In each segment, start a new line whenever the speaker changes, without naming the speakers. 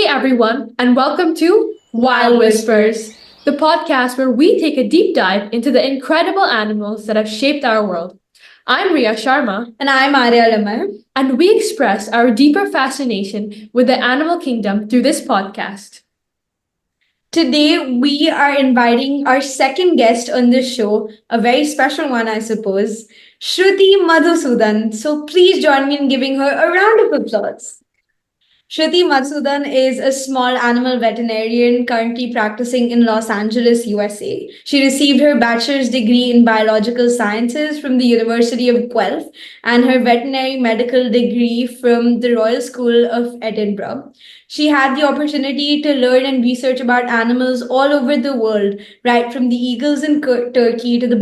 everyone, and welcome to Wild Whispers, the podcast where we take a deep dive into the incredible animals that have shaped our world. I'm Ria Sharma,
And I'm Arya Lamar.
and we express our deeper fascination with the animal kingdom through this podcast.
Today, we are inviting our second guest on the show, a very special one, I suppose, Shruti Madhusudan. So please join me in giving her a round of applause. Shruti Madhusudan is a small animal veterinarian currently practicing in Los Angeles, USA. She received her bachelor's degree in biological sciences from the University of Guelph and her veterinary medical degree from the Royal School of Edinburgh. She had the opportunity to learn and research about animals all over the world, right from the eagles in Turkey to the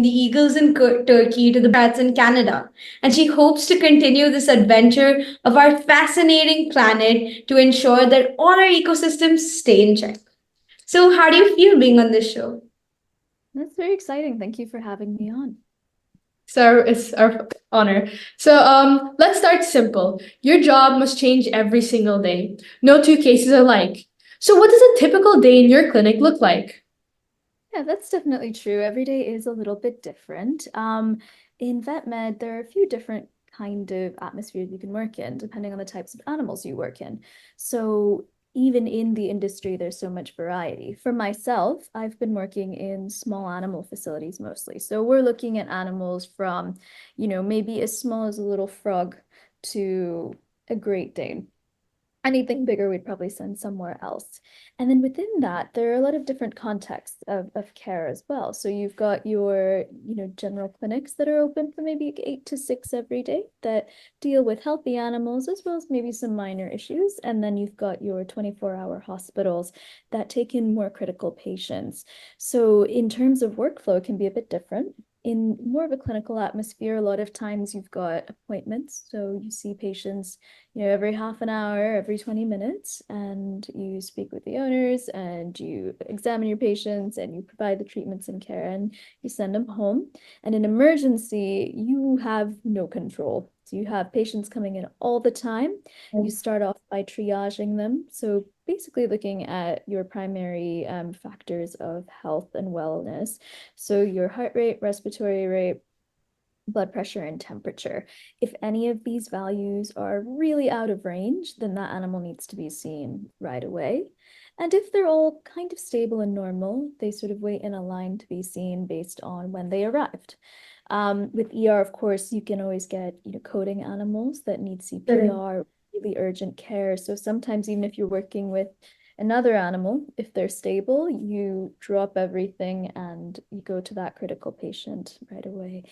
bats in Canada. And she hopes to continue this adventure of our fascinating planet to ensure that all our ecosystems stay in check. So, how do you feel being on this show?
That's very exciting. Thank you for having me on.
So it's our honor. Let's start simple. Your job must change every single day. No two cases are alike. So what does a typical day in your clinic look like?
Yeah, that's definitely true. Every day is a little bit different. In vet med, there are a few different kind of atmospheres you can work in, depending on the types of animals you work in. So even in the industry, there's so much variety. For myself, I've been working in small animal facilities mostly. So we're looking at animals from, maybe as small as a little frog to a Great Dane. Anything bigger, we'd probably send somewhere else. And then within that, there are a lot of different contexts of care as well. So you've got your, general clinics that are open for maybe 8 to 6 every day that deal with healthy animals as well as maybe some minor issues. And then you've got your 24-hour hospitals that take in more critical patients. So in terms of workflow, it can be a bit different. In more of a clinical atmosphere, a lot of times you've got appointments. So you see patients, every half an hour, every 20 minutes, and you speak with the owners and you examine your patients and you provide the treatments and care and you send them home. And in emergency, you have no control. So you have patients coming in all the time. You start off by triaging them. So basically looking at your primary factors of health and wellness. So your heart rate, respiratory rate, blood pressure, and temperature. If any of these values are really out of range, then that animal needs to be seen right away. And if they're all kind of stable and normal, they sort of wait in a line to be seen based on when they arrived. With ER, of course, you can always get, coding animals that need CPR, really urgent care. So sometimes even if you're working with another animal, if they're stable, you drop everything and you go to that critical patient right away.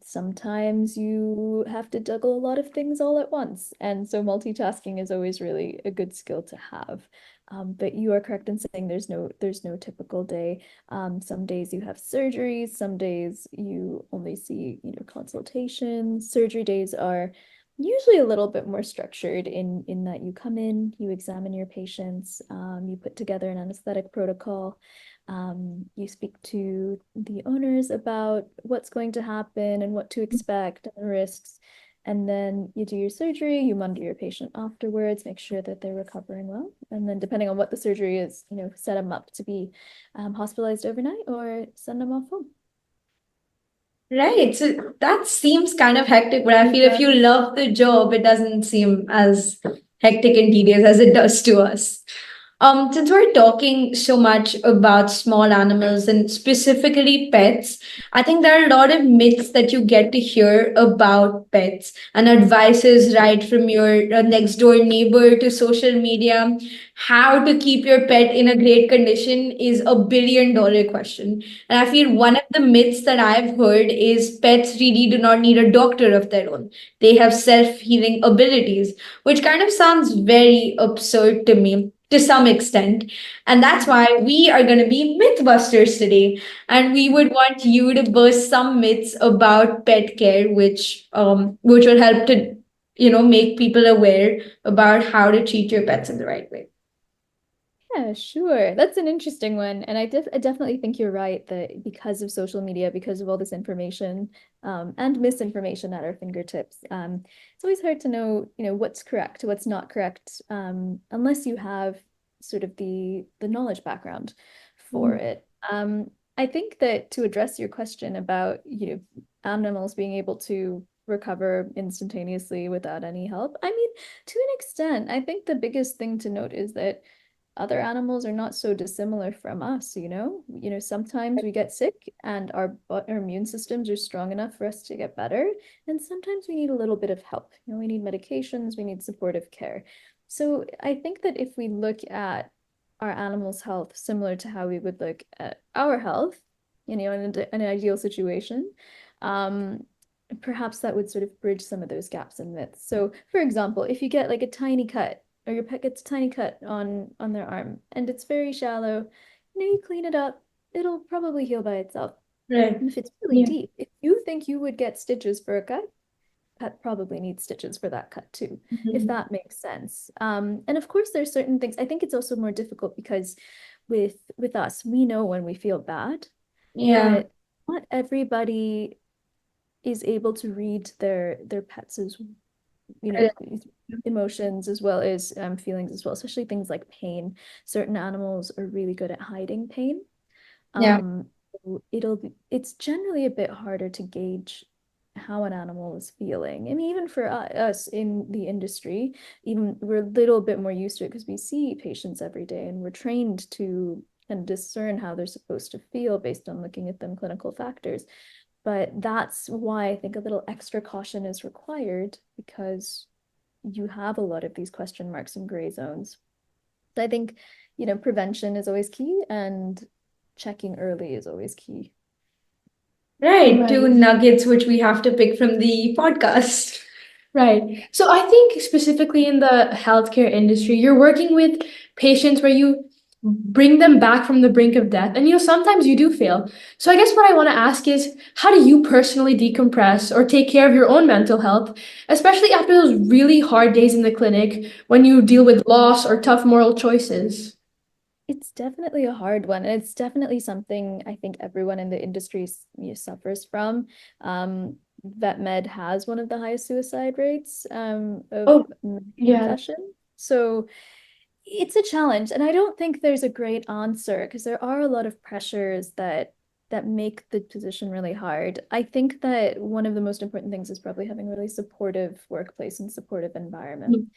Sometimes you have to juggle a lot of things all at once. And so multitasking is always really a good skill to have. But you are correct in saying there's no typical day. Some days you have surgeries, some days you only see, consultations. Surgery days are usually a little bit more structured in that you come in, you examine your patients, you put together an anesthetic protocol, you speak to the owners about what's going to happen and what to expect and risks. And then you do your surgery, you monitor your patient afterwards, make sure that they're recovering well. And then depending on what the surgery is, set them up to be hospitalized overnight or send them off home.
Right. So that seems kind of hectic, but I feel if you love the job, it doesn't seem as hectic and tedious as it does to us. Since we're talking so much about small animals and specifically pets, I think there are a lot of myths that you get to hear about pets and advices right from your next door neighbor to social media. How to keep your pet in a great condition is a $1 billion question. And I feel one of the myths that I've heard is pets really do not need a doctor of their own. They have self healing abilities, which kind of sounds very absurd to me to some extent. And that's why we are going to be Mythbusters today. And we would want you to burst some myths about pet care, which will help to, make people aware about how to treat your pets in the right way.
Yeah, sure. That's an interesting one. And I definitely think you're right that because of social media, because of all this information, and misinformation at our fingertips, it's always hard to know, what's correct, what's not correct, unless you have sort of the knowledge background for it. I think that to address your question about, animals being able to recover instantaneously without any help, I mean, to an extent, I think the biggest thing to note is that other animals are not so dissimilar from us, you know? Sometimes we get sick and our immune systems are strong enough for us to get better, and sometimes we need a little bit of help. We need medications, we need supportive care. So I think that if we look at our animals' health similar to how we would look at our health, in an ideal situation, um, perhaps that would sort of bridge some of those gaps and myths. So, for example, if you get like a tiny cut or your pet gets a tiny cut on their arm and it's very shallow, you clean it up, it'll probably heal by itself.
Right.
And if it's really deep, if you think you would get stitches for a cut, pet probably needs stitches for that cut too, if that makes sense. And of course, there's certain things. I think it's also more difficult because with us, we know when we feel bad,
Yeah.
but not everybody is able to read their pets' emotions as well as feelings as well, especially things like pain. Certain animals are really good at hiding pain.
Yeah.
So it's generally a bit harder to gauge how an animal is feeling. I mean, even for us in the industry, even we're a little bit more used to it because we see patients every day and we're trained to and discern how they're supposed to feel based on looking at them clinical factors. But that's why I think a little extra caution is required because you have a lot of these question marks and gray zones. So I think, prevention is always key and checking early is always key.
Right. Two nuggets which we have to pick from the podcast.
Right. So I think specifically in the healthcare industry, you're working with patients where you bring them back from the brink of death. And sometimes you do fail. So I guess what I want to ask is, how do you personally decompress or take care of your own mental health, especially after those really hard days in the clinic when you deal with loss or tough moral choices?
It's definitely a hard one, and it's definitely something I think everyone in the industry suffers from. Vet med has one of the highest suicide rates of
Oh, yeah.
profession. So it's a challenge, and I don't think there's a great answer because there are a lot of pressures that make the position really hard. I think that one of the most important things is probably having a really supportive workplace and supportive environment.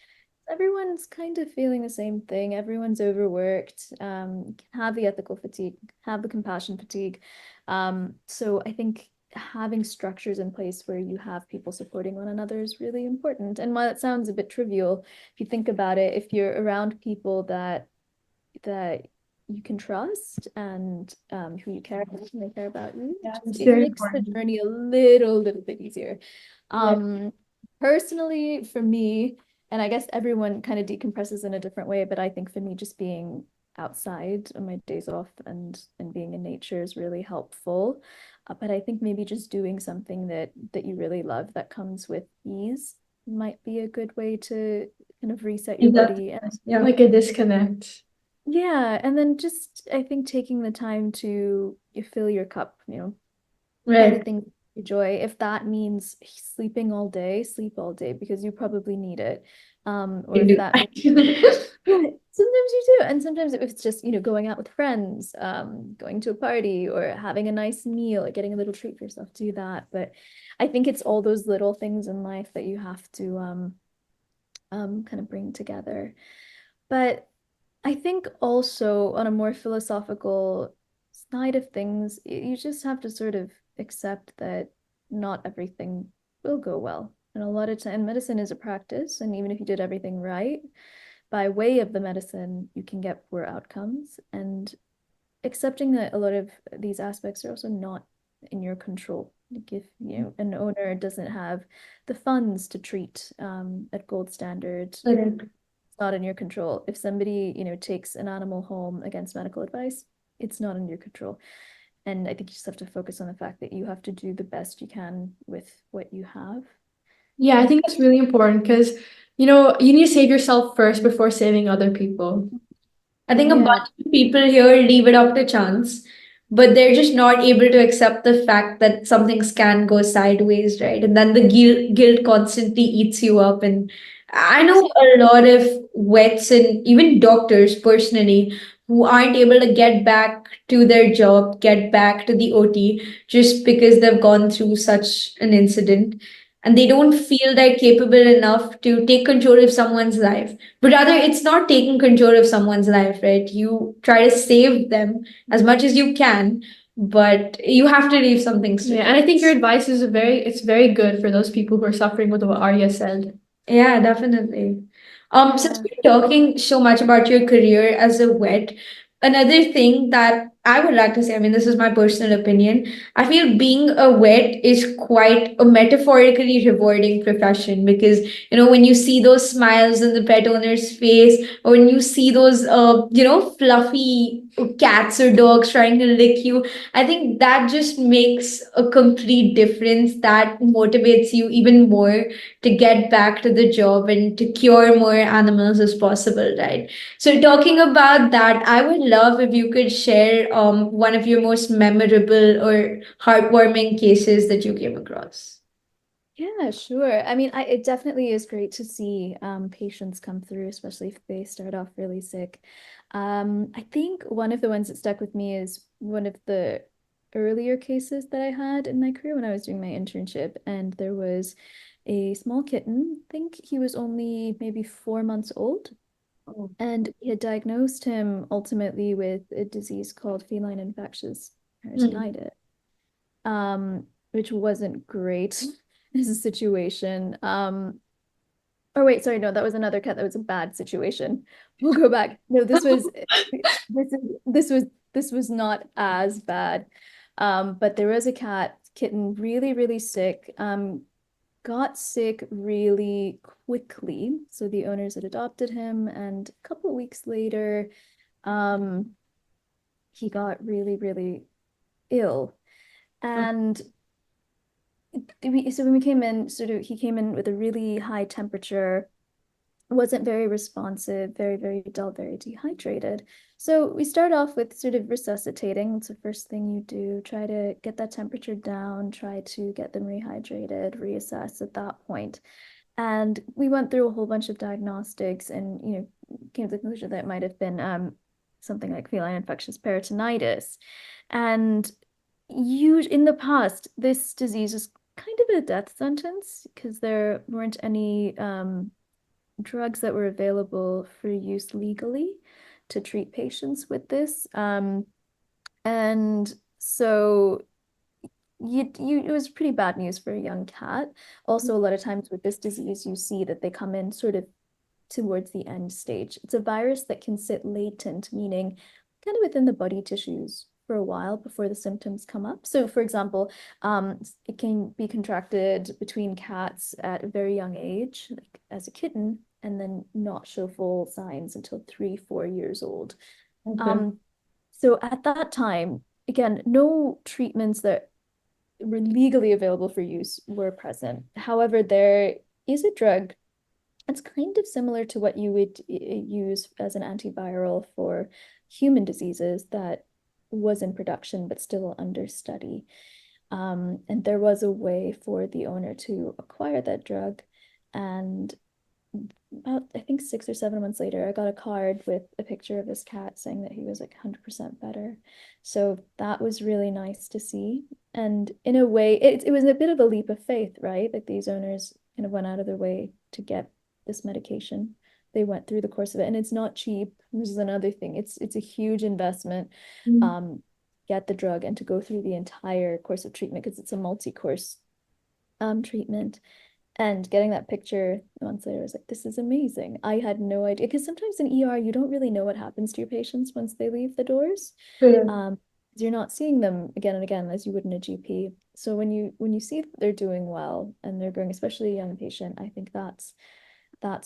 Everyone's kind of feeling the same thing. Everyone's overworked, have the ethical fatigue, have the compassion fatigue. So I think having structures in place where you have people supporting one another is really important. And while it sounds a bit trivial, if you think about it, if you're around people that you can trust and who you care about and they care about you, it makes the journey a little bit easier. Personally, for me, and I guess everyone kind of decompresses in a different way, but I think for me, just being outside on my days off and being in nature is really helpful. But I think maybe just doing something that you really love that comes with ease might be a good way to kind of reset your body and
Like a disconnect.
yeah, and then just I think taking the time to fill your cup,
Right.
everything you enjoy. If that means sleeping all day, sleep all day because you probably need it. Or if that means yeah, sometimes you do. And sometimes if it's just, going out with friends, going to a party or having a nice meal, or getting a little treat for yourself, do that. But I think it's all those little things in life that you have to kind of bring together. But I think also on a more philosophical side of things, you just have to sort of accept that not everything will go well. And a lot of time, medicine is a practice, and even if you did everything right, by way of the medicine, you can get poor outcomes. And accepting that a lot of these aspects are also not in your control. Like if an owner doesn't have the funds to treat at gold standard, not in your control. If somebody, takes an animal home against medical advice, it's not in your control. And I think you just have to focus on the fact that you have to do the best you can with what you have.
Yeah, I think that's really important because, you need to save yourself first before saving other people.
I think a
Yeah.
bunch of people here leave it up to chance, but they're just not able to accept the fact that some things can go sideways, right? And then the guilt constantly eats you up. And I know a lot of vets and even doctors personally who aren't able to get back to their job, get back to the OT just because they've gone through such an incident. And they don't feel they're capable enough to take control of someone's life, but rather it's not taking control of someone's life, right? You try to save them as much as you can, but you have to leave some things to
Yeah, and I think
chance.
your advice is it's very good for those people who are suffering with what Arya said.
Yeah, definitely. Since
Yeah.
we're talking so much about your career as a vet, another thing that I would like to say, I mean, this is my personal opinion. I feel being a vet is quite a metaphorically rewarding profession because, when you see those smiles on the pet owner's face, or when you see those, fluffy cats or dogs trying to lick you, I think that just makes a complete difference. That motivates you even more to get back to the job and to cure more animals as possible, right? So, talking about that, I would love if you could share one of your most memorable or heartwarming cases that you came across.
Yeah, sure. I mean, it definitely is great to see patients come through, especially if they start off really sick. I think one of the ones that stuck with me is one of the earlier cases that I had in my career when I was doing my internship, and there was a small kitten. I think he was only maybe 4 months old,
Oh.
and we had diagnosed him ultimately with a disease called feline infectious
Mm.
peritonitis, which wasn't great as a situation. Or wait, sorry, no, that was another cat. That was a bad situation. We'll go back. No, this was this was not as bad. But there was a kitten, really, really sick. Got sick really quickly. So the owners had adopted him, and a couple of weeks later, um, he got really, really ill. And so when we came in, he came in with a really high temperature, wasn't very responsive, very, very dull, very dehydrated. So we start off with sort of resuscitating. That's the first thing you do. Try to get that temperature down, try to get them rehydrated, reassess at that point. And we went through a whole bunch of diagnostics and, came to the conclusion that it might have been something like feline infectious peritonitis. And in the past, this disease was kind of a death sentence because there weren't any drugs that were available for use legally to treat patients with this. And so it was pretty bad news for a young cat. Also, a lot of times with this disease, you see that they come in sort of towards the end stage. It's a virus that can sit latent, meaning kind of within the body tissues for a while before the symptoms come up. So, for example, it can be contracted between cats at a very young age, like as a kitten, and then not show full signs until 3, 4 years old.
Okay.
So at that time, again, no treatments that were legally available for use were present. However, there is a drug. It's kind of similar to what you would use as an antiviral for human diseases that was in production but still under study. And there was a way for the owner to acquire that drug. And about, I think, 6 or 7 months later, I got a card with a picture of his cat saying that he was like 100% better. So that was really nice to see. And in a way, it was a bit of a leap of faith, right? Like these owners kind of went out of their way to get this medication. They went through the course of it, and it's not cheap. This is another thing. It's a huge investment.
Mm.
Get the drug and to go through the entire course of treatment because it's a multi-course treatment. And getting that picture months later, I was like, this is amazing. I had no idea. Because sometimes in ER, you don't really know what happens to your patients once they leave the doors.
Good.
You're not seeing them again and again as you would in a GP. So when you see that they're doing well and they're growing, especially a young patient, I think that's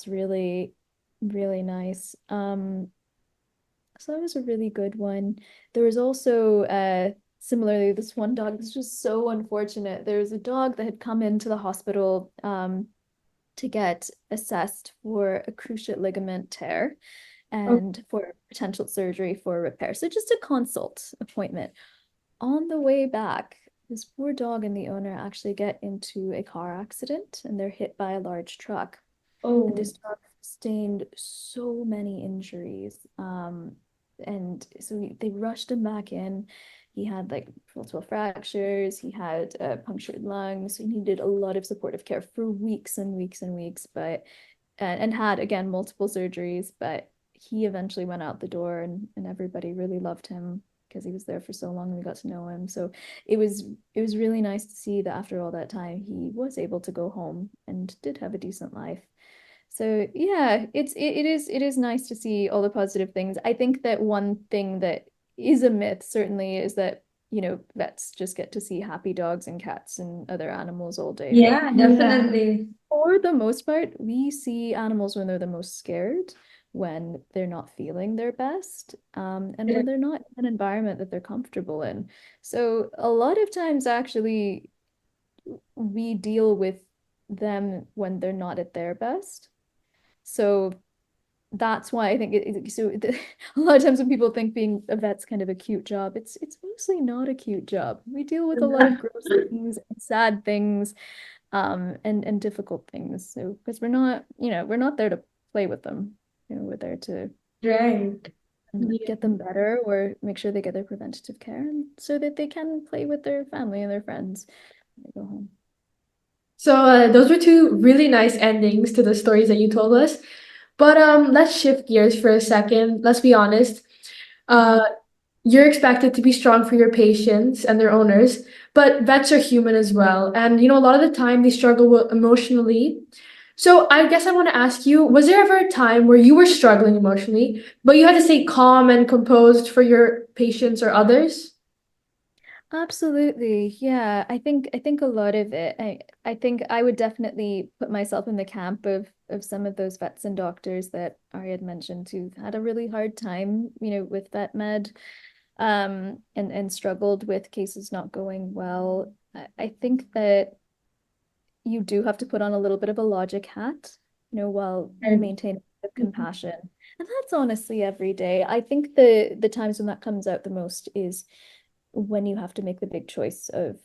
really, really nice. So that was a really good one. There was also similarly this one dog. This was so unfortunate. There was a dog that had come into the hospital to get assessed for a cruciate ligament tear. and for potential surgery for repair. So just a consult appointment. On the way back, this poor dog and the owner actually get into a car accident and they're hit by a large truck. And
Oh,
this dog sustained so many injuries. And so they rushed him back in. He had like multiple fractures, he had punctured lungs, so he needed a lot of supportive care for weeks and weeks and weeks, but and had again multiple surgeries, but he eventually went out the door and everybody really loved him because he was there for so long and we got to know him. So it was really nice to see that after all that time he was able to go home and did have a decent life. So yeah, it is nice to see all the positive things. I think that one thing that is a myth certainly is that, vets just get to see happy dogs and cats and other animals all day. But
yeah, definitely.
for the most part, we see animals when they're the most scared, when they're not feeling their best, and when they're not in an environment that they're comfortable in. So a lot of times, actually, we deal with them when they're not at their best. So that's why I think a lot of times when people think being a vet's kind of a cute job, it's mostly not a cute job. We deal with a lot of gross things and sad things, and difficult things. So because we're not there to play with them. We're there to
Right.
Yeah.
get them better or make sure they get their preventative care and so that they can play with their family and their friends when they go home.
So those were two really nice endings to the stories that you told us. But let's shift gears for a second. Let's be honest. Uh, you're expected to be strong for your patients and their owners, but vets are human as well. And a lot of the time they struggle emotionally. So I guess I want to ask you, was there ever a time where you were struggling emotionally, but you had to stay calm and composed for your patients or others?
Absolutely. Yeah. I think a lot of it, I think I would definitely put myself in the camp of some of those vets and doctors that Ari had mentioned who've had a really hard time, with vet med, and struggled with cases not going well. I think that you do have to put on a little bit of a logic hat, while
Right.
maintaining a bit of compassion. And that's honestly every day. I think the times when that comes out the most is when you have to make the big choice of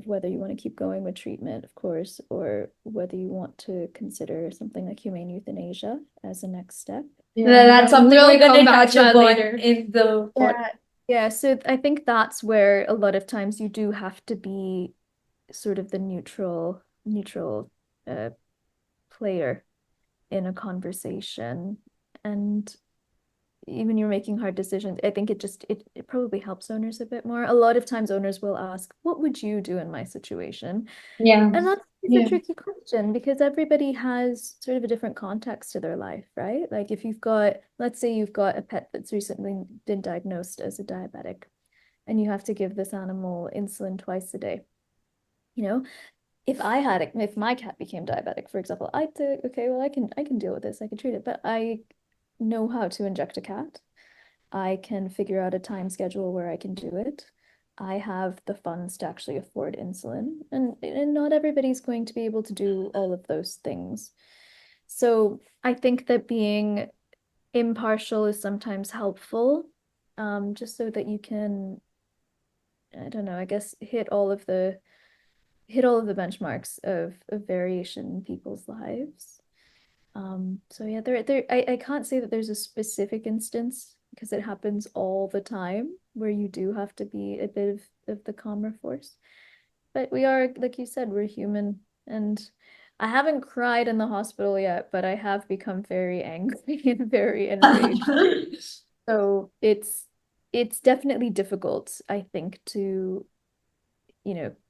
whether you want to keep going with treatment, of course, or whether you want to consider something like humane euthanasia as a next step.
Yeah,
That's something
we'll
we're going
come
to
back
touch
to that
upon
later.
in the podcast.
Yeah. Yeah, so I think that's where a lot of times you do have to be sort of the neutral uh, player in a conversation. And even you're making hard decisions, I think it probably helps owners a bit more. A lot of times owners will ask, what would you do in my situation?
Yeah.
And that's a
Yeah.
tricky question because everybody has sort of a different context to their life, right? Like if let's say you've got a pet that's recently been diagnosed as a diabetic and you have to give this animal insulin twice a day. You know, if my cat became diabetic, for example, I'd say, okay, well, I can deal with this, I can treat it, but I know how to inject a cat. I can figure out a time schedule where I can do it. I have the funds to actually afford insulin, and not everybody's going to be able to do all of those things. So I think that being impartial is sometimes helpful, just so that you can, I don't know, I guess hit all of the benchmarks of variation in people's lives. So yeah, I can't say that there's a specific instance because it happens all the time where you do have to be a bit of the calmer force. But we are, like you said, we're human. And I haven't cried in the hospital yet, but I have become very angry and very enraged. So it's definitely difficult, I think, to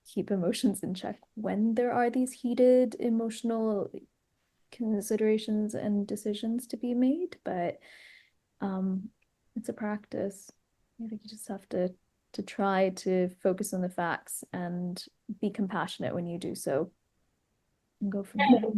keep emotions in check when there are these heated emotional considerations and decisions to be made, but um it's a practice. I think you just have to try to focus on the facts and be compassionate when you do so and go from there.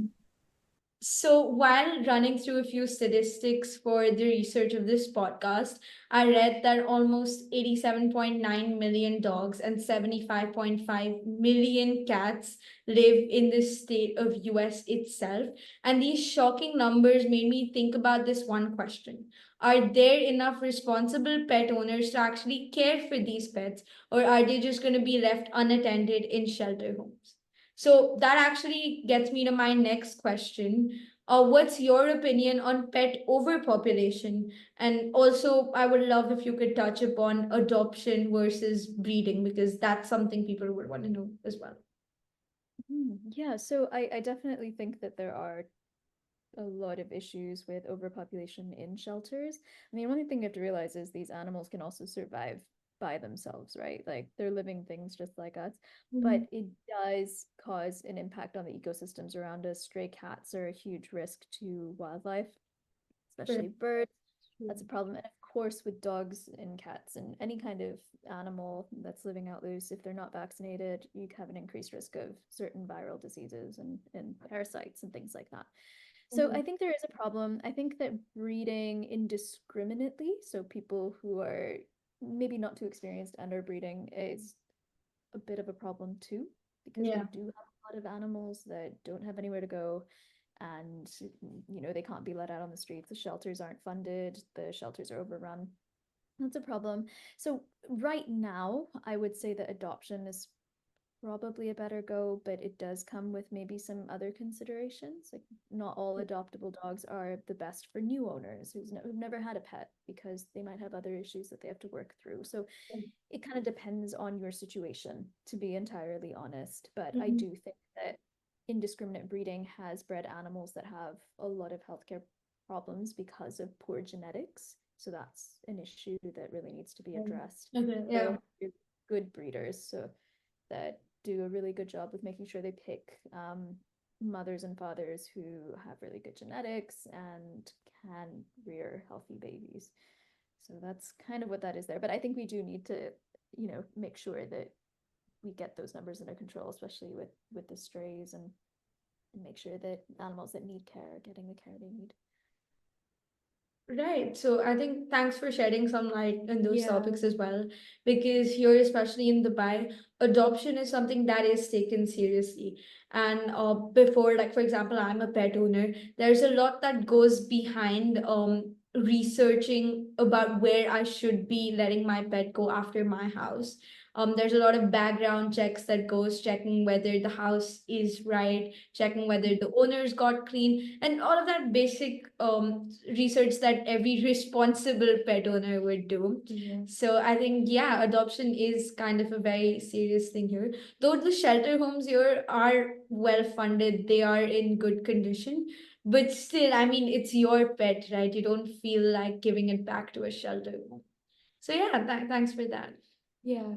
So, while running through a few statistics for the research of this podcast, I read that almost 87.9 million dogs and 75.5 million cats live in the state of US itself. And these shocking numbers made me think about this one question. Are there enough responsible pet owners to actually care for these pets, or are they just going to be left unattended in shelter homes? So that actually gets me to my next question. What's your opinion on pet overpopulation? And also, I would love if you could touch upon adoption versus breeding, because that's something people would want to know as well.
Yeah, so I definitely think that there are a lot of issues with overpopulation in shelters. I mean, one thing you have to realize is these animals can also survive by themselves, right? Like they're living things just like us, but
Mhm.
it does cause an impact on the ecosystems around us. Stray cats are a huge risk to wildlife,
Sure.
especially birds. That's a problem. And of course, with dogs and cats and any kind of animal that's living out loose, if they're not vaccinated, you have an increased risk of certain viral diseases and parasites and things like that. So
Mhm.
I think there is a problem. I think that breeding indiscriminately, so people who are maybe not too experienced and are breeding is a bit of a problem too, because we
Yeah.
do have a lot of animals that don't have anywhere to go and they can't be let out on the streets. The shelters aren't funded, the shelters are overrun. That's a problem. So right now, I would say that adoption is probably a better go, but it does come with maybe some other considerations. Like not all adoptable dogs are the best for new owners who've never had a pet because they might have other issues that they have to work through. So it kind of depends on your situation, to be entirely honest. But I
Mhm.
do think that indiscriminate breeding has bred animals that have a lot of healthcare problems because of poor genetics. So that's an issue that really needs to be addressed.
Okay.
There
Yeah.
are good breeders, so that do a really good job with making sure they pick mothers and fathers who have really good genetics and can rear healthy babies. So that's kind of what that is there. But I think we do need to, make sure that we get those numbers under control, especially with the strays and make sure that animals that need care are getting the care they need.
Right. So I think thanks for shedding some light on those
Yeah.
topics as well, because here, especially in Dubai, adoption is something that is taken seriously. And before, like for example, I'm a pet owner, there's a lot that goes behind researching about where I should be letting my pet go after my house. There's a lot of background checks that goes checking whether the house is right, checking whether the owners got clean, and all of that basic research that every responsible pet owner would do. So I think, yeah, adoption is kind of a very serious thing here. Though the shelter homes here are well funded, they are in good condition. But still, I mean, it's your pet, right? You don't feel like giving it back to a shelter home. So yeah, thanks for that.
Yeah.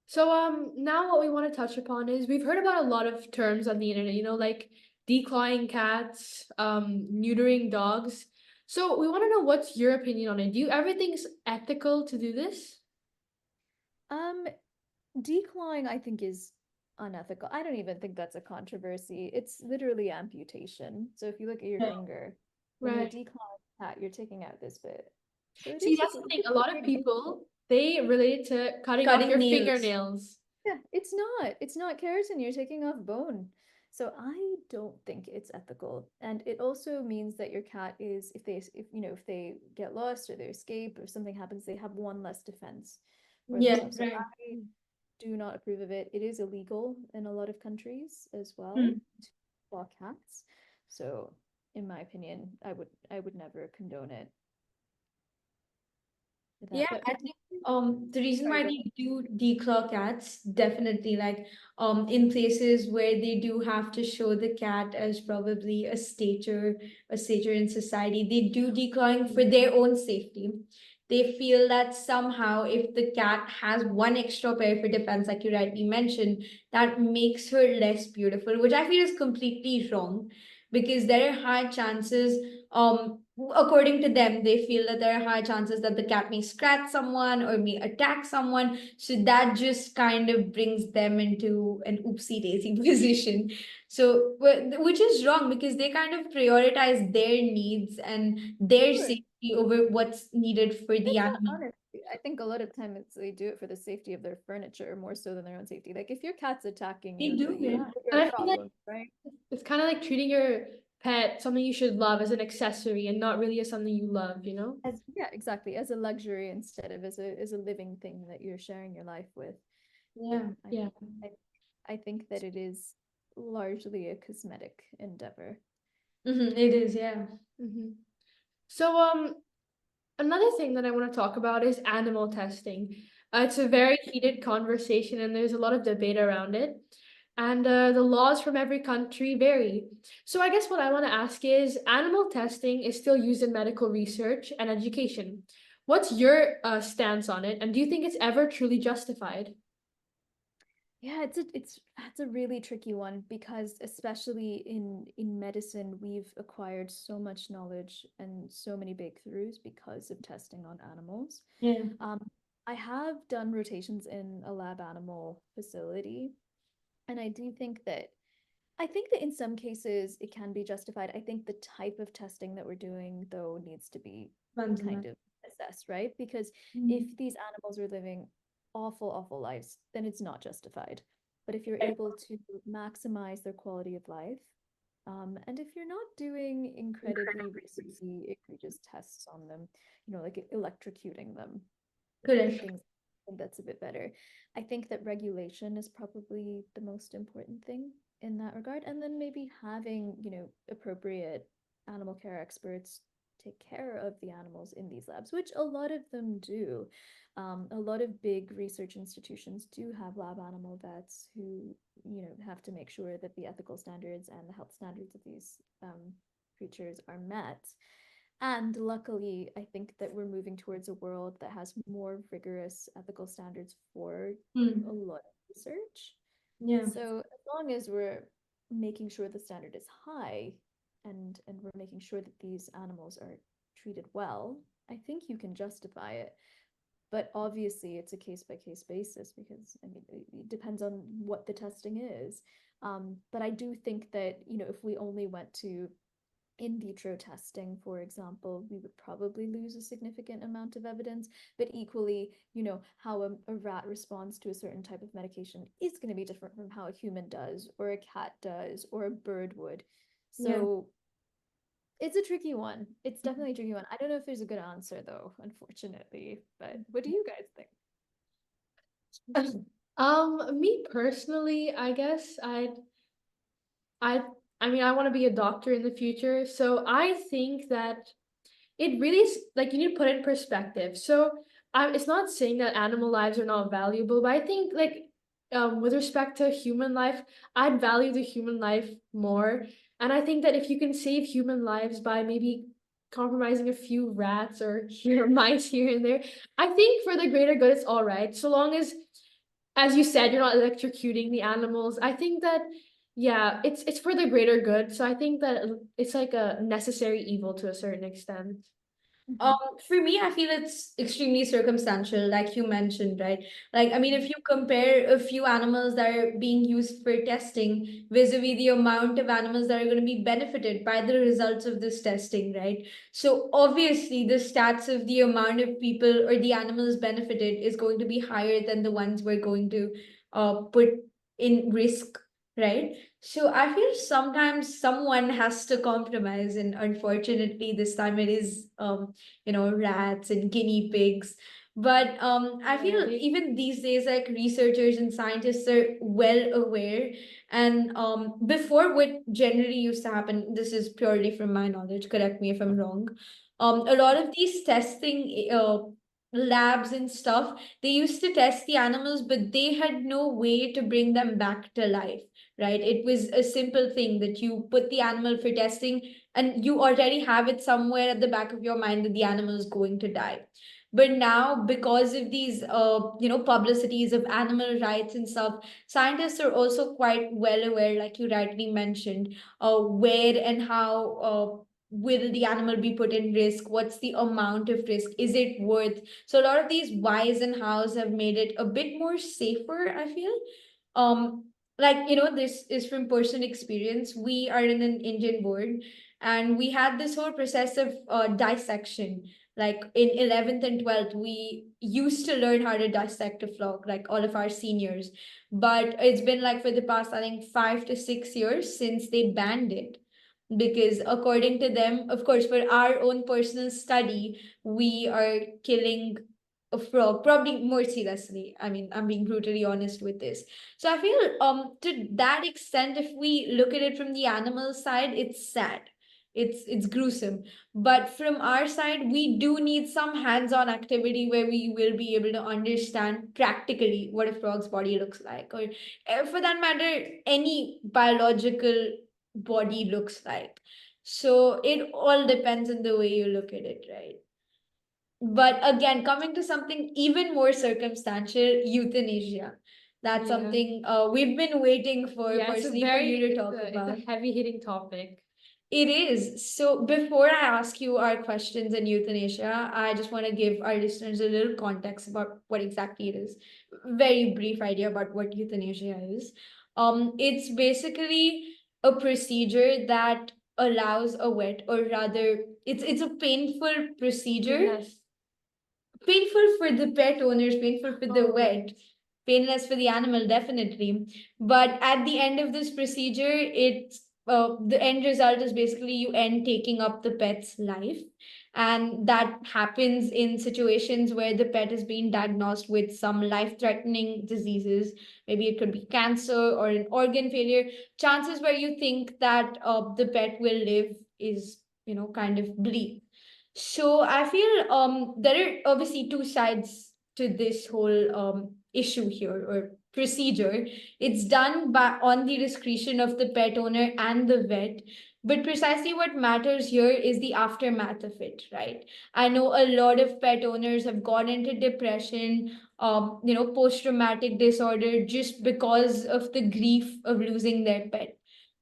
So now what we want to touch upon is we've heard about a lot of terms on the internet, like declawing cats, neutering dogs. So we want to know what's your opinion on it. Do you ever think it's ethical to do this?
Um, Declawing, I think, is unethical. I don't even think that's a controversy. It's literally amputation. So if you look at your
Yeah.
finger, when you're
Right.
declawing that, you're taking out this bit. So it
See,
is
that's
just
the
it's
thing.
just
A
a
lot of
big deal.
people, they relate it to cutting off
Cutting
your
nails.
fingernails.
Yeah, it's not. It's not keratin. You're taking off bone. So I don't think it's ethical. And it also means that your cat is, if they get lost or they escape or something happens, they have one less defense for
Yeah,
themselves. So
right.
I do not approve of it. It is illegal in a lot of countries as well
Hmm.
to claw cats. So in my opinion, I would never condone it for
Yeah,
that. But
I think the reason
sorry,
why
go
they do declaw cats, definitely, like in places where they do have to show the cat as probably a stature in society, they do declawing for their own safety. They feel that somehow if the cat has one extra pair for defense, like you rightly mentioned, that makes her less beautiful, which I feel is completely wrong. because there are high chances, according to them, they feel that there are high chances that the cat may scratch someone or may attack someone. So that just kind of brings them into an oopsie daisy position. So, which is wrong because they kind of prioritize their needs and their
Sure.
safety over what's needed for the
It's not
animal.
honest. I think a lot of times they do it for the safety of their furniture more so than their own safety. Like if your cat's attacking
They
you,
do,
you
yeah.
have
And
bigger
I feel like
problems, right?
it's kind of like treating your pet something you should love as an accessory and not really as something you love, you know?
As yeah, exactly. As a luxury instead of as a living thing that you're sharing your life with.
Yeah.
I
Yeah.
I, I think that it is largely a cosmetic endeavor.
It is, yeah.
Hmm. So, another thing that I want to talk about is animal testing. It's a very heated conversation, and there's a lot of debate around it. And the laws from every country vary. So, I guess what I want to ask is animal testing is still used in medical research and education. What's your stance on it? And do you think it's ever truly justified?
Yeah, it's a really tricky one because especially in medicine, we've acquired so much knowledge and so many breakthroughs because of testing on animals.
Yeah.
Um, I have done rotations in a lab animal facility, and I think that in some cases it can be justified. I think the type of testing that we're doing, though, needs to be kind
Manzana.
of assessed, right? Because
Mm.
if these animals are living awful, awful lives, then it's not justified. But if you're able to maximize their quality of life, and if you're not doing incredibly risky, egregious tests on them, like electrocuting them and
Correct.
things, I think that's a bit better. I think that regulation is probably the most important thing in that regard. And then maybe having, appropriate animal care experts take care of the animals in these labs, which a lot of them do. A lot of big research institutions do have lab animal vets who, have to make sure that the ethical standards and the health standards of these creatures are met. And luckily, I think that we're moving towards a world that has more rigorous ethical standards for a
Mm.
lot of research.
Yeah.
So as long as we're making sure the standard is high and we're making sure that these animals are treated well, I think you can justify it. But obviously, it's a case by case basis because I mean it depends on what the testing is. But I do think that, if we only went to in vitro testing, for example, we would probably lose a significant amount of evidence. But equally, how a rat responds to a certain type of medication is going to be different from how a human does, or a cat does, or a bird would.
Yeah.
So it's a tricky one. It's definitely a tricky one. I don't know if there's a good answer though, unfortunately. But what do you guys think?
Me personally, I guess I I mean I want to be a doctor in the future, so I think that it really is like you need to put it in perspective. So it's not saying that animal lives are not valuable, but I think like with respect to human life, I'd value the human life more. And I think that if you can save human lives by maybe compromising a few rats or here mice here and there, I think for the greater good it's all right. So long as you said, you're not electrocuting the animals. I think that yeah, it's for the greater good. So I think that it's like a necessary evil to a certain extent.
Um,
Mhm.
for me, I feel it's extremely circumstantial, like you mentioned, right? Like, I mean, if you compare a few animals that are being used for testing vis-a-vis the amount of animals that are going to be benefited by the results of this testing, right? So obviously, the stats of the amount of people or the animals benefited is going to be higher than the ones we're going to put in risk, right? So I feel sometimes someone has to compromise, and unfortunately, this time it is rats and guinea pigs. But I feel
Yeah.
even these days, like researchers and scientists are well aware. And before, what generally used to happen, this is purely from my knowledge, correct me if I'm wrong. A lot of these testing labs and stuff, they used to test the animals, but they had no way to bring them back to life, right? It was a simple thing that you put the animal for testing and you already have it somewhere at the back of your mind that the animal is going to die. But now, because of these publicities of animal rights and stuff, scientists are also quite well aware, like you rightly mentioned, where and how will the animal be put in risk, what's the amount of risk, is it worth. So a lot of these whys and hows have made it a bit more safer, I feel. Like, this is from personal experience. We are in an Indian board, and we had this whole process of dissection. Like in 11th and 12th, we used to learn how to dissect a frog, like all of our seniors. But it's been like for the past, I think, 5 to 6 years since they banned it. Because according to them, of course, for our own personal study, we are killing a frog, probably mercilessly. I mean, I'm being brutally honest with this. So I feel to that extent, if we look at it from the animal side, it's sad. It's gruesome. But from our side, we do need some hands-on activity where we will be able to understand practically what a frog's body looks like, or for that matter, any biological body looks like. So it all depends on the way you look at it, right? But again, coming to something even more circumstantial, euthanasia. That's
Yeah.
something we've been waiting for
Yeah, it's a
personally for you to talk
it's
about.
a heavy hitting topic.
It is. So before I ask you our questions on euthanasia, I just want to give our listeners a little context about what exactly it is. Very brief idea about what euthanasia is. It's basically a procedure that allows a vet, or rather, it's a painful procedure.
Yes.
Painful for the pet owners, painful for the
Oh,
vet, painless for the animal, definitely. But at the end of this procedure, it's the end result is basically you end taking up the pet's life. And that happens in situations where the pet has been diagnosed with some life threatening diseases. Maybe it could be cancer or an organ failure. Chances where you think that the pet will live is, kind of bleak. So I feel there are obviously two sides to this whole issue here, or procedure. It's done by on the discretion of the pet owner and the vet. But precisely what matters here is the aftermath of it, right? I know a lot of pet owners have gone into depression, post-traumatic disorder, just because of the grief of losing their pet.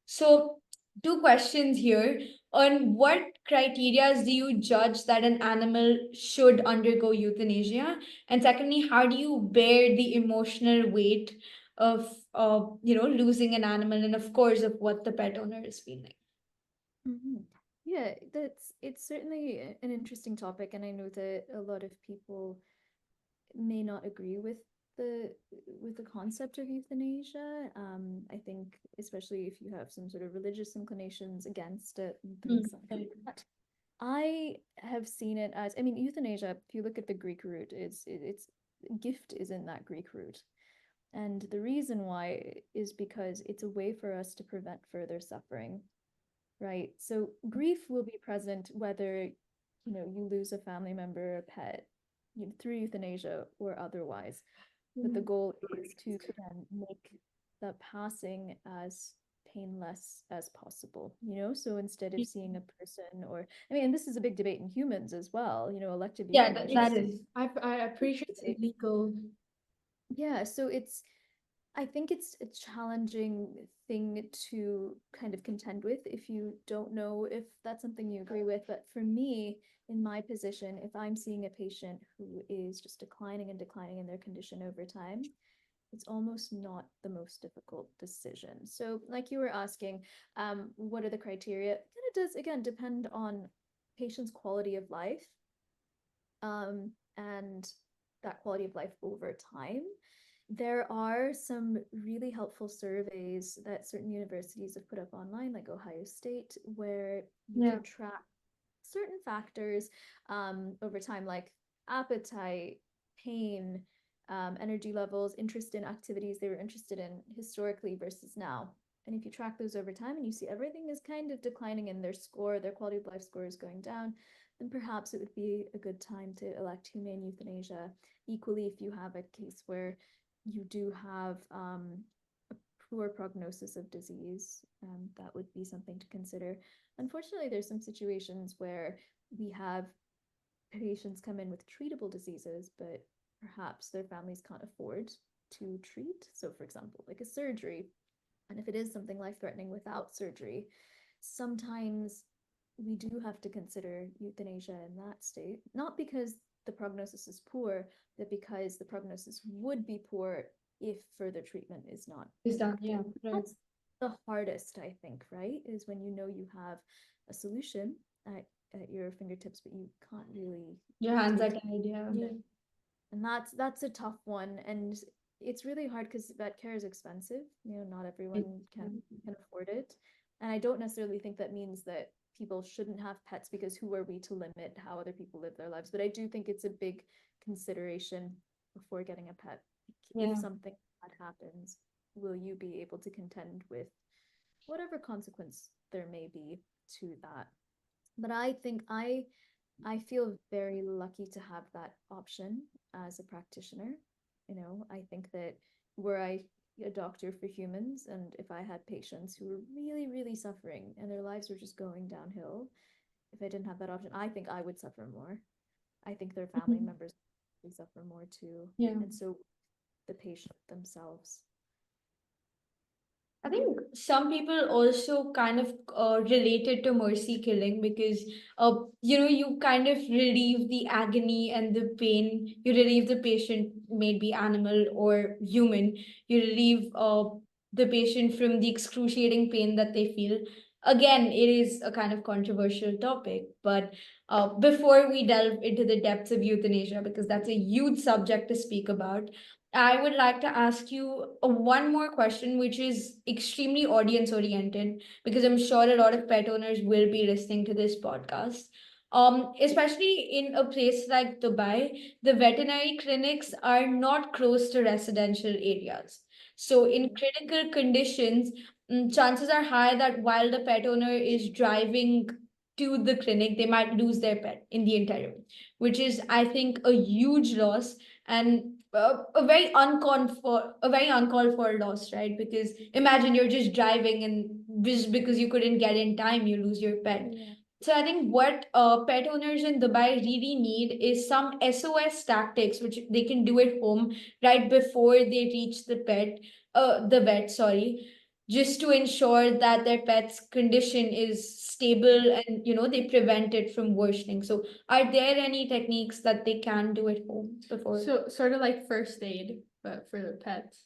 So, two questions here. On what criteria do you judge that an animal should undergo euthanasia? And secondly, how do you bear the emotional weight of losing an animal, and of course of what the pet owner is feeling?
Yeah, it's certainly an interesting topic, and I know that a lot of people may not agree the with the concept of euthanasia. I think especially if you have some sort of religious inclinations against it and things like that. I have seen it as, I mean, euthanasia, if you look at the Greek root, it's gift is in that Greek root. And the reason why is because it's a way for us to prevent further suffering, right? So grief will be present whether, you lose a family member, a pet, through euthanasia or otherwise. But the goal is to, again, make the passing as painless as possible, So instead of seeing a person, or, I mean, and this is a big debate in humans as well, elective
Yeah,
euthanasia.
that is.
I appreciate it's illegal.
Yeah, so I think it's a challenging thing to kind of contend with if you don't know if that's something you agree with. But for me, in my position, if I'm seeing a patient who is just declining and declining in their condition over time, it's almost not the most difficult decision. So, like you were asking, what are the criteria? It kind of does, again, depend on patient's quality of life, and that quality of life over time. There are some really helpful surveys that certain universities have put up online, like Ohio State, where you
Yeah.
can track certain factors over time, like appetite, pain, energy levels, interest in activities they were interested in historically versus now. And if you track those over time and you see everything is kind of declining in their score, their quality of life score is going down, then perhaps it would be a good time to elect humane euthanasia. Equally, if you have a case where you do have a poor prognosis of disease, that would be something to consider. Unfortunately, there's some situations where we have patients come in with treatable diseases, but perhaps their families can't afford to treat. So, for example, like a surgery, and if it is something life-threatening without surgery, sometimes we do have to consider euthanasia in that state, not because the prognosis is poor, but because the prognosis would be poor if further treatment is not
Is done, yeah,
enacted.
right.
That's the hardest, I think, right? Is when you know you have a solution at your fingertips, but you can't really
Your hands are
take
tied, yeah.
it. And that's a tough one. And it's really hard because vet care is expensive. You know, not everyone can afford it. And I don't necessarily think that means that people shouldn't have pets, because who are we to limit how other people live their lives? But I do think it's a big consideration before getting a pet.
Yeah.
If something bad happens, will you be able to contend with whatever consequence there may be to that? But I think I feel very lucky to have that option as a practitioner. You know, I think that were I a doctor for humans, and if I had patients who were really, really suffering and their lives were just going downhill, if I didn't have that option, I think I would suffer more. I think their family members would suffer more too.
Yeah.
And so the patient themselves.
I think some people also kind of relate it to mercy killing because, you kind of relieve the agony and the pain. You relieve the patient, maybe animal or human. You relieve the patient from the excruciating pain that they feel. Again, it is a kind of controversial topic, but before we delve into the depths of euthanasia, because that's a huge subject to speak about, I would like to ask you one more question, which is extremely audience oriented, because I'm sure a lot of pet owners will be listening to this podcast. Especially in a place like Dubai, the veterinary clinics are not close to residential areas. So, in critical conditions, chances are high that while the pet owner is driving to the clinic, they might lose their pet in the interim, which is, I think, a huge loss and a very uncalled for loss, right? Because imagine you're just driving and just because you couldn't get in time, you lose your pet.
Yeah.
So I think what pet owners in Dubai really need is some SOS tactics, which they can do at home right before they reach the vet, sorry, just to ensure that their pet's condition is stable and they prevent it from worsening. So are there any techniques that they can do at home before?
So sort of like first aid, but for the pets.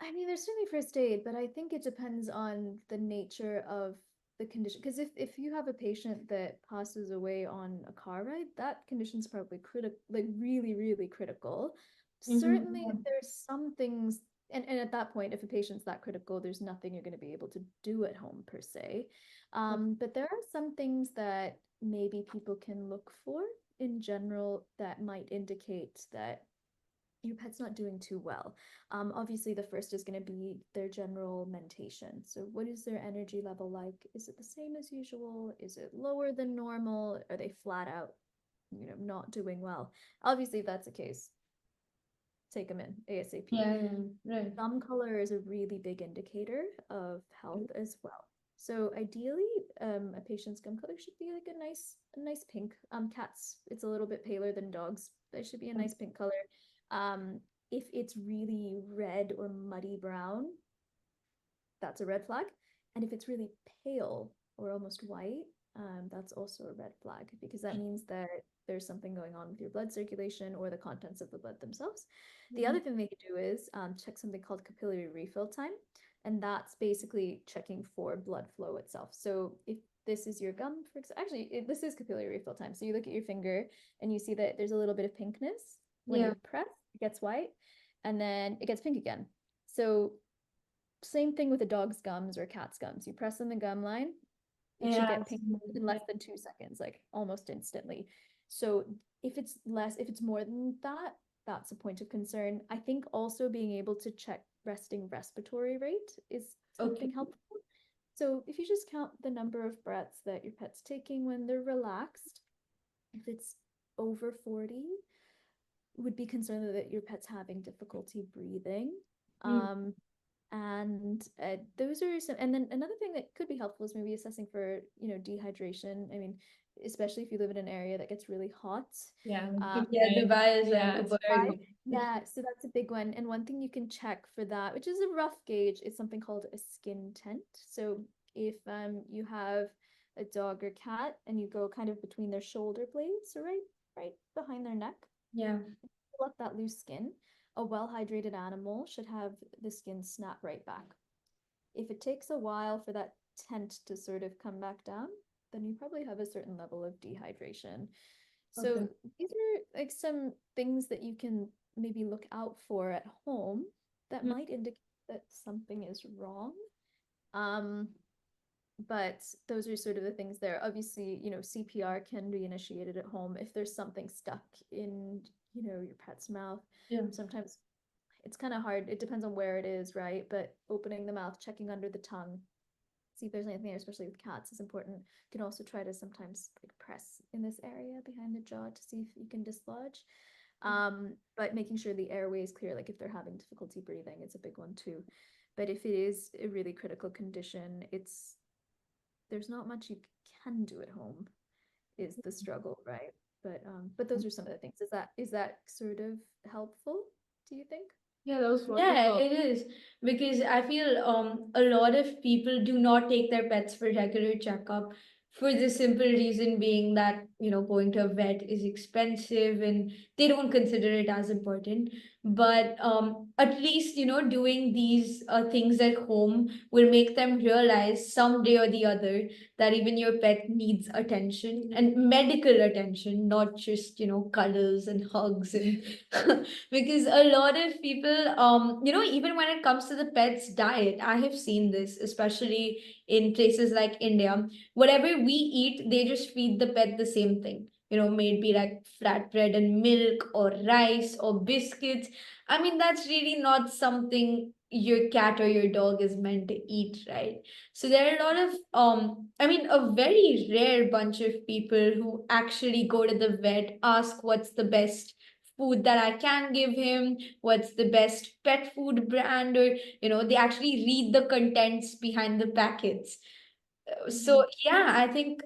I mean, there's certainly first aid, but I think it depends on the nature of the condition. Because if you have a patient that passes away on a car ride, that condition's probably critical, like really, really critical. Certainly, there's some things, and at that point, if a patient's that critical, there's nothing you're going to be able to do at home per se. But there are some things that maybe people can look for in general that might indicate that your pet's not doing too well. Obviously, the first is going to be their general mentation. So, what is their energy level like? Is it the same as usual? Is it lower than normal? Are they flat out, not doing well? Obviously, if that's the case, take them in ASAP.
Yeah, right.
Thumb color is a really big indicator of health as well. So ideally, a patient's gum color should be like a nice pink. Cats, it's a little bit paler than dogs. They should be a nice pink color. If it's really red or muddy brown, that's a red flag. And if it's really pale or almost white, that's also a red flag, because that means that there's something going on with your blood circulation or the contents of the blood themselves. The other thing they could do is check something called capillary refill time. And that's basically checking for blood flow itself. So if this is your gum, for example, actually, this is capillary refill time. So you look at your finger and you see that there's a little bit of pinkness. When you press, it gets white and then it gets pink again. So same thing with a dog's gums or a cat's gums. You press on the gum line, it should get pink in less than 2 seconds, like almost instantly. So if it's more than that, that's a point of concern. I think also being able to check resting respiratory rate is something helpful. So if you just count the number of breaths that your pet's taking when they're relaxed, if it's over 40, would be concerned that your pet's having difficulty breathing. And those are some, and then another thing that could be helpful is maybe assessing for, dehydration. I mean, especially if you live in an area that gets really hot.
Yeah.
Yeah, Dubai is
Yeah,
like
it's
a
very
bird.
Yeah, so that's a big one. And one thing you can check for that, which is a rough gauge, is something called a skin tent. So if you have a dog or cat and you go kind of between their shoulder blades, so right behind their neck,
Yeah.
pull up that loose skin, a well-hydrated animal should have the skin snap right back. If it takes a while for that tent to sort of come back down, then you probably have a certain level of dehydration. So
Okay.
these are like some things that you can maybe look out for at home that
Mm.
might indicate that something is wrong. Um, but those are sort of the things there. Obviously, CPR can be initiated at home if there's something stuck in, your pet's mouth.
Yeah.
Sometimes it's kind of hard. It depends on where it is, right? But opening the mouth, checking under the tongue, see if there's anything there, especially with cats, is important. You can also try to sometimes like press in this area behind the jaw to see if you can dislodge. But making sure the airway is clear, like if they're having difficulty breathing, it's a big one too. But if it is a really critical condition, there's not much you can do at home, is the struggle, right? But those are some of the things. Is that sort of helpful, do you think?
Yeah, that was
Yeah,
wonderful.
it is because I feel a lot of people do not take their pets for regular checkup for the simple reason being that going to a vet is expensive and they don't consider it as important. But at least doing these things at home will make them realize someday or the other that even your pet needs attention and medical attention, not just cuddles and hugs and because a lot of people even when it comes to the pets diet, I have seen this especially in places like India. Whatever we eat, they just feed the pet the same thing, maybe like flatbread and milk or rice or biscuits. I mean, that's really not something your cat or your dog is meant to eat, right? So there are a lot of I mean, a very rare bunch of people who actually go to the vet, ask what's the best food that I can give him, what's the best pet food brand, or they actually read the contents behind the packets. So yeah, I think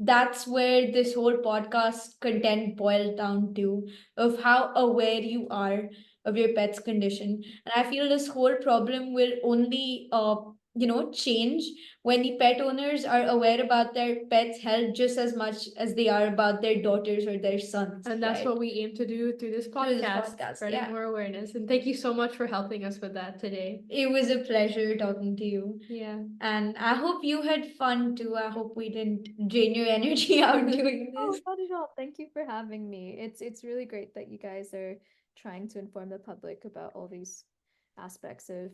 that's where this whole podcast content boils down to, of how aware you are of your pet's condition. And I feel this whole problem will only change when the pet owners are aware about their pets' health just as much as they are about their daughters or their sons,
And that's
right?
what we aim to do through this
Through this
podcast,
podcast,
spreading
yeah.
more awareness. And thank you so much for helping us with that today.
It was a pleasure talking to you.
Yeah.
And I hope you had fun too. I hope we didn't drain your energy out doing
Oh,
this.
not at all. Thank you for having me. It's really great that you guys are trying to inform the public about all these aspects of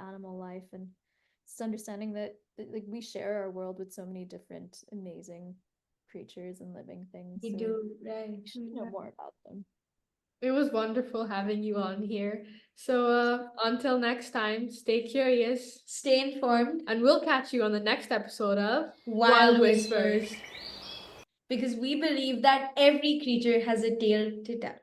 animal life, and just understanding that like we share our world with so many different amazing creatures and living things.
We
So
do, right?
we should know more about them.
It was wonderful having you on here. So until next time, stay curious,
Stay informed.
and we'll catch you on the next episode of
Wild Whispers. Because we believe that every creature has a tale to tell.